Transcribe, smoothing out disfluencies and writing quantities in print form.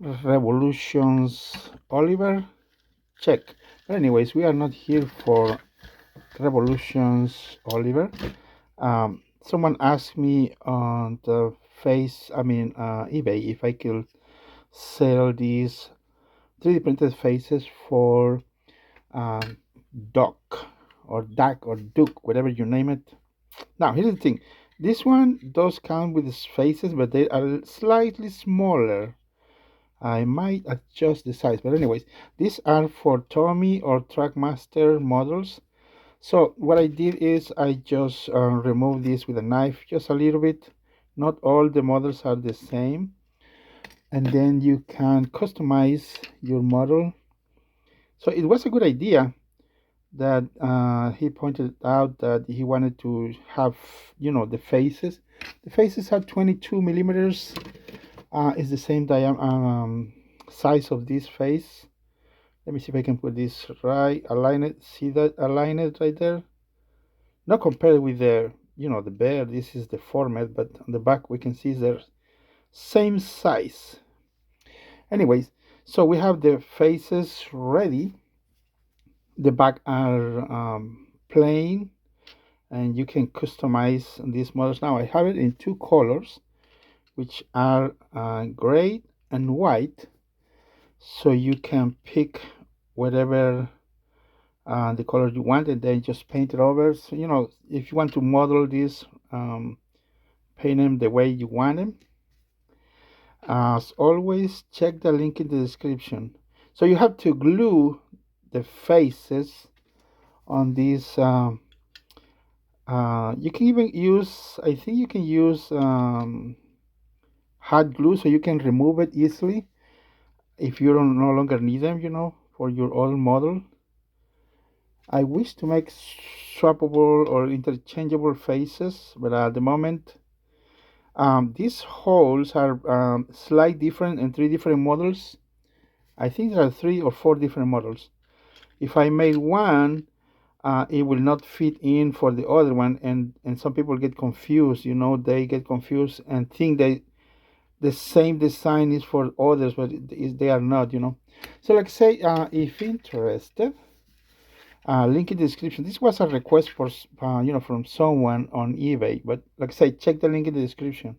Revolutions Oliver, check. But anyways, we are not here for Revolutions Oliver. Someone asked me on the eBay, if I could sell these 3D printed faces for um, Duck or Duck or Duke, whatever you name it. Now, here's the thing. This one does count with its faces, but they are slightly smaller. I might adjust the size, but anyways, these are for Tomy or Trackmaster models. So what I did is I just removed this with a knife just a little bit. Not all the models are the same. And then you can customize your model. So it was a good idea that he pointed out that he wanted to have, the faces. The faces are 22 millimeters. It's the same size of this face. Let me see if I can put this right. Align it. See that? Align it right there. Not compared with the bear. This is the format, but on the back we can see the same size. Anyways, so we have the faces ready. The back are plain, and you can customize these models. Now I have it in two colors, which are gray and white, so you can pick whatever the color you want and then just paint it over. So if you want to model this, paint them the way you want them. As always, check the link in the description. So you have to glue the faces on these. You can even use, I think you can use hot glue, so you can remove it easily if you don't no longer need them, for your old model. I wish to make swappable or interchangeable faces, but at the moment, these holes are slightly different in three different models. I think there are 3 or 4 different models. If I made one, it will not fit in for the other one, and some people get confused. They get confused and think that the same design is for others, but they are not. So, like say, if interested, link in the description. This was a request for from someone on eBay, but like I say, check the link in the description.